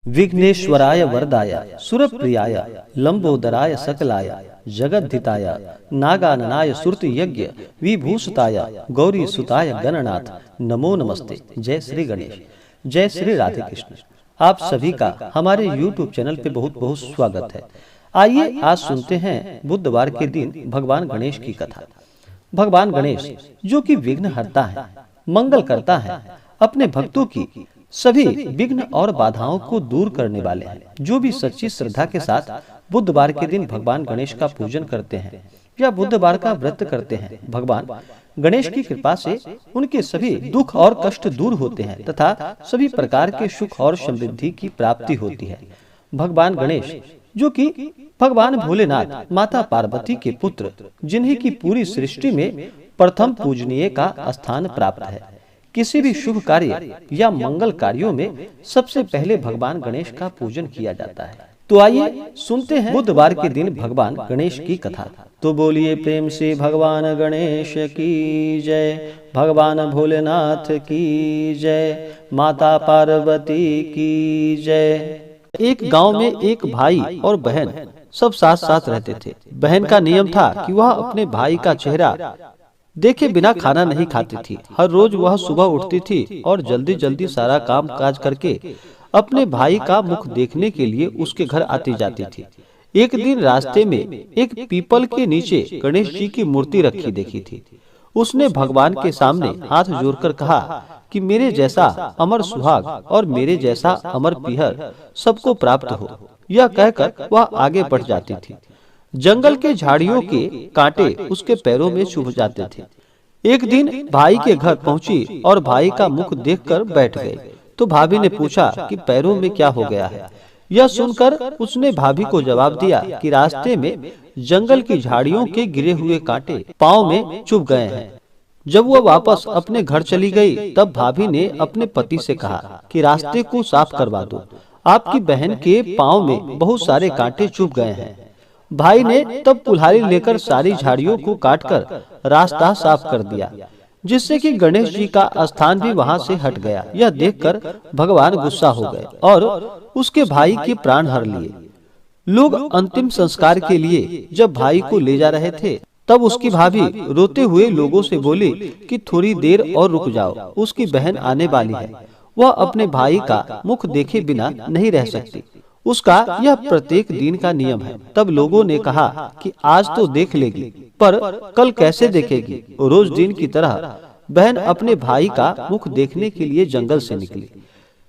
विघ्नेश्वराय वरदाय सुरप्रियाय लंबोदराय सकलाय जगद्धिताय नागाननाय सुरति यज्ञ विभूषिताय गौरी सुताय गणनाथ नमो नमस्ते। जय श्री गणेश, जय श्री राधे कृष्ण। आप सभी का हमारे YouTube चैनल पे बहुत बहुत स्वागत है। आइए आज सुनते हैं बुधवार के दिन भगवान गणेश की कथा। भगवान गणेश जो कि विघ्न हरता है, मंगल करता है, अपने भक्तों की सभी विघ्न और बाधाओं को दूर करने वाले हैं। जो भी सच्ची श्रद्धा के साथ बुधवार के दिन भगवान गणेश का पूजन करते हैं या बुधवार का व्रत करते हैं, भगवान गणेश की कृपा से उनके सभी दुख और कष्ट दूर होते हैं तथा सभी प्रकार के सुख और समृद्धि की प्राप्ति होती है। भगवान गणेश जो कि भगवान भोलेनाथ माता पार्वती के पुत्र, जिन्हीं की पूरी सृष्टि में प्रथम पूजनीय का स्थान प्राप्त है। किसी भी शुभ कार्य या मंगल कार्यों में सबसे पहले भगवान गणेश का पूजन किया जाता है। तो आइए सुनते हैं बुधवार के दिन भगवान गणेश की कथा। तो बोलिए प्रेम से भगवान गणेश की जय, भगवान भोलेनाथ की जय, माता पार्वती की जय। एक गांव में एक भाई और बहन सब साथ साथ रहते थे। बहन का नियम था कि वह अपने भाई का चेहरा देखे बिना खाना नहीं खाती थी। हर रोज वह सुबह उठती थी और जल्दी जल्दी सारा काम काज करके अपने भाई का मुख देखने के लिए उसके घर आती जाती थी। एक दिन रास्ते में एक पीपल के नीचे गणेश जी की मूर्ति रखी देखी थी। उसने भगवान के सामने हाथ जोड़कर कहा कि मेरे जैसा अमर सुहाग और मेरे जैसा अमर पीहर सबको प्राप्त हो। यह कहकर वह आगे बढ़ जाती थी। जंगल के झाड़ियों के कांटे उसके पैरों में चुभ जाते थे। एक दिन भाई के घर पहुंची और भाई का मुख देखकर बैठ गई। तो भाभी ने पूछा कि पैरों में क्या हो गया है। यह सुनकर उसने भाभी को जवाब दिया कि रास्ते में जंगल की झाड़ियों के गिरे हुए कांटे पाँव में चुभ गए हैं। जब वह वापस अपने घर चली गई, तब भाभी ने अपने पति से कहा कि रास्ते को साफ करवा दो, आपकी बहन के पाँव में बहुत सारे कांटे चुभ गए हैं। भाई ने तब कुल्हाड़ी लेकर सारी झाड़ियों को काटकर रास्ता साफ कर दिया, जिससे कि गणेश जी का स्थान भी वहां से हट गया। यह देखकर भगवान गुस्सा हो गए और उसके भाई के प्राण हर लिए। लोग अंतिम संस्कार के लिए जब भाई को ले जा रहे थे, तब उसकी भाभी रोते हुए लोगों से बोली कि थोड़ी देर और रुक जाओ, उसकी बहन आने वाली है। वह अपने भाई का मुख देखे बिना नहीं रह सकती। उसका यह प्रत्येक दिन का नियम है। तब लोगों ने कहा कि आज तो देख लेगी, पर कल कैसे देखेगी। रोज दिन की तरह बहन अपने भाई का मुख देखने के लिए जंगल से निकली।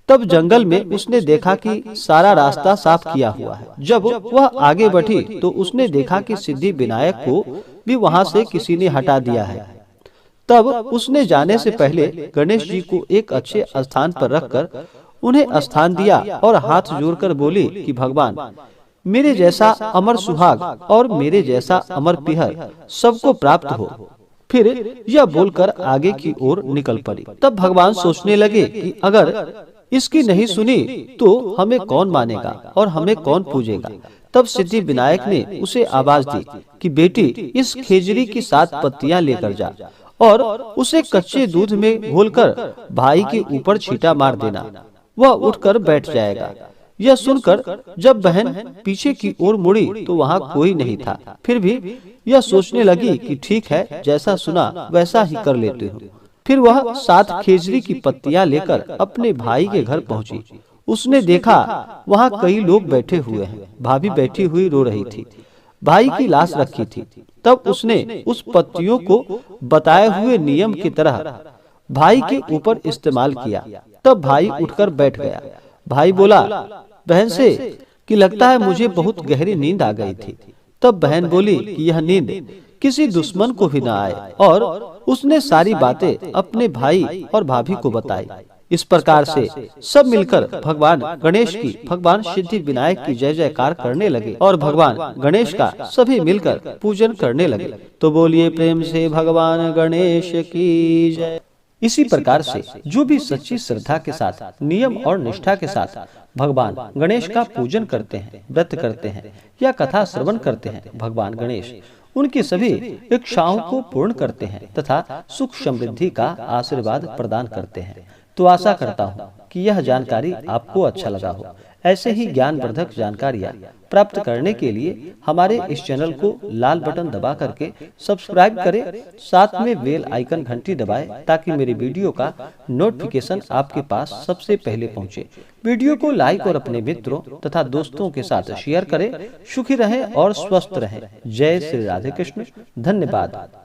तब जंगल में उसने देखा कि सारा रास्ता साफ किया हुआ है। जब वह आगे बढ़ी तो उसने देखा कि सिद्धि विनायक को भी वहां से किसी ने हटा दिया है। तब उसने जाने से पहले गणेश जी को एक अच्छे स्थान पर रखकर उन्हें स्थान दिया और हाथ जोड़कर बोली कि भगवान मेरे जैसा अमर सुहाग और मेरे जैसा अमर पीहर सबको प्राप्त हो। फिर यह बोलकर आगे की ओर निकल पड़ी। तब भगवान सोचने लगे कि अगर इसकी नहीं सुनी तो हमें कौन मानेगा और हमें कौन पूजेगा। तब सिद्धि विनायक ने उसे आवाज दी कि बेटी, इस खेजड़ी की 7 पत्तियां लेकर जा और उसे कच्चे दूध में घोलकर भाई के ऊपर छींटा मार देना, वह उठकर बैठ जाएगा। यह सुनकर जब बहन पीछे की ओर मुड़ी तो वहाँ कोई नहीं था। फिर भी यह सोचने लगी कि ठीक है, जैसा सुना वैसा ही कर लेती हूँ। फिर वह 7 खेजड़ी की पत्तियां लेकर अपने भाई के घर पहुंची। उसने देखा वहाँ कई लोग बैठे हुए हैं। भाभी बैठी हुई रो रही थी, भाई की लाश रखी थी। तब उसने उस पत्तियों को बताए हुए नियम की तरह भाई के ऊपर इस्तेमाल किया। तब भाई उठकर बैठ गया। भाई बोला बहन से कि लगता है मुझे बहुत गहरी नींद आ गई थी। तब बहन बोली कि यह नींद किसी दुश्मन को भी न आए, और उसने सारी बातें अपने भाई और भाभी को बताई। इस प्रकार से सब मिलकर भगवान गणेश की, भगवान सिद्धि विनायक की जय जयकार करने लगे और भगवान गणेश का सभी मिलकर पूजन करने लगे। तो बोलिए प्रेम से भगवान गणेश की जय। इसी प्रकार से जो भी सच्ची श्रद्धा के साथ, नियम और निष्ठा के साथ भगवान गणेश का पूजन करते हैं, व्रत करते हैं या कथा श्रवण करते हैं, भगवान गणेश उनकी सभी इच्छाओं को पूर्ण करते हैं तथा सुख समृद्धि का आशीर्वाद प्रदान करते हैं। तो आशा करता हूँ कि यह जानकारी आपको अच्छा लगा हो। ऐसे ही ज्ञानवर्धक जानकारियाँ प्राप्त करने के लिए हमारे इस चैनल को लाल बटन दबा करके सब्सक्राइब करें, साथ में बेल आइकन घंटी दबाएं ताकि मेरे वीडियो का नोटिफिकेशन आपके पास सबसे पहले पहुंचे। वीडियो को लाइक और अपने मित्रों तथा दोस्तों के साथ शेयर करें। सुखी रहें और स्वस्थ रहें। जय श्री राधे कृष्ण। धन्यवाद।